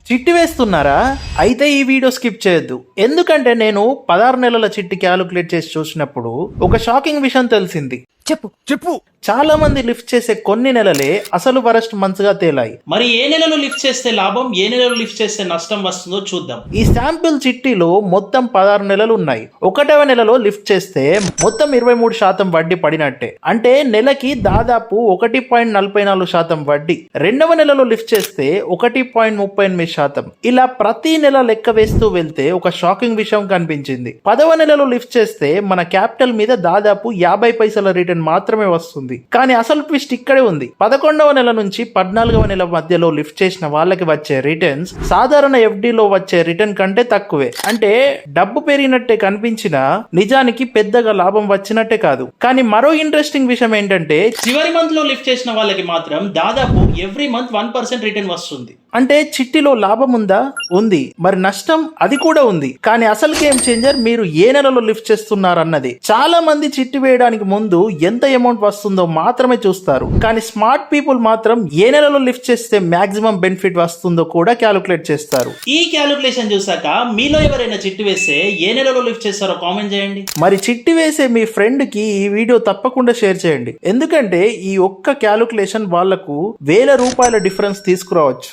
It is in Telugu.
చిట్టి వేస్తున్నారా? అయితే ఈ వీడియో స్కిప్ చేయొద్దు. ఎందుకంటే నేను 16 నెలల చిట్టి క్యాలిక్యులేట్ చేసి చూసినప్పుడు ఒక షాకింగ్ విషయం తెలిసింది. చెప్పు. చాలా మంది లిఫ్ట్ చేసే కొన్ని నెలలే అసలు వరస్ట్ మంత్స్ గా తేలాయి. మరి ఏ నెలలో లిఫ్ట్ చేస్తే లాభం, ఏ నెలలో లిఫ్ట్ చేస్తే నష్టం వస్తుందో చూద్దాం. ఈ శాంపిల్ చిట్టీలో మొత్తం 16 నెలలు ఉన్నాయి. 1వ నెలలో లిఫ్ట్ చేస్తే మొత్తం 23% వడ్డీ పడినట్టే, అంటే నెలకి దాదాపు 1.44% వడ్డీ. 2వ నెలలో లిఫ్ట్ చేస్తే 1.38%. ఇలా ప్రతి నెల లెక్క వేస్తూ వెళ్తే ఒక షాకింగ్ విషయం కనిపించింది. 10వ నెలలో లిఫ్ట్ చేస్తే మన క్యాపిటల్ మీద దాదాపు 50 పైసల రిటర్న్ మాత్రమే వస్తుంది. కానీ అసలు ట్విస్ట్ ఇక్కడే ఉంది. 11వ నెల నుంచి 14వ నెల మధ్యలో లిఫ్ట్ చేసిన వాళ్ళకి వచ్చే రిటర్న్స్ సాధారణ ఎఫ్డీలో వచ్చే రిటర్న్ కంటే తక్కువే. అంటే డబ్బు పెరిగినట్టే కనిపించినా నిజానికి పెద్దగా లాభం వచ్చినట్టే కాదు. కానీ మరో ఇంట్రెస్టింగ్ విషయం ఏంటంటే చివరి మంత్ లో లిఫ్ట్ చేసిన వాళ్ళకి మాత్రం దాదాపు ఎవ్రీ మంత్ 1% రిటర్న్ వస్తుంది. అంటే చిట్టిలో లాభం ఉందా? ఉంది. మరి నష్టం? అది కూడా ఉంది. కానీ అసలు గేమ్ చేంజర్ మీరు ఏ నెలలో లిఫ్ట్ చేస్తున్నారన్నది. చాలా మంది చిట్టి వేయడానికి ముందు ఎంత అమౌంట్ వస్తుందో మాత్రమే చూస్తారు. కానీ స్మార్ట్ పీపుల్ మాత్రం ఏ నెలలో లిఫ్ట్ చేస్తే మాక్సిమం బెనిఫిట్ వస్తుందో కూడా క్యాలిక్యులేట్ చేస్తారు. ఈ క్యాలిక్యులేషన్ చూసాక మీలో ఎవరైనా చిట్టి వేస్తే ఏ నెలలో లిఫ్ట్ చేస్తారో కామెంట్ చేయండి. మరి చిట్టి వేసే మీ ఫ్రెండ్ కి ఈ వీడియో తప్పకుండా షేర్ చేయండి. ఎందుకంటే ఈ ఒక్క క్యాలిక్యులేషన్ వాళ్లకు వేల రూపాయల డిఫరెన్స్ తీసుకురావచ్చు.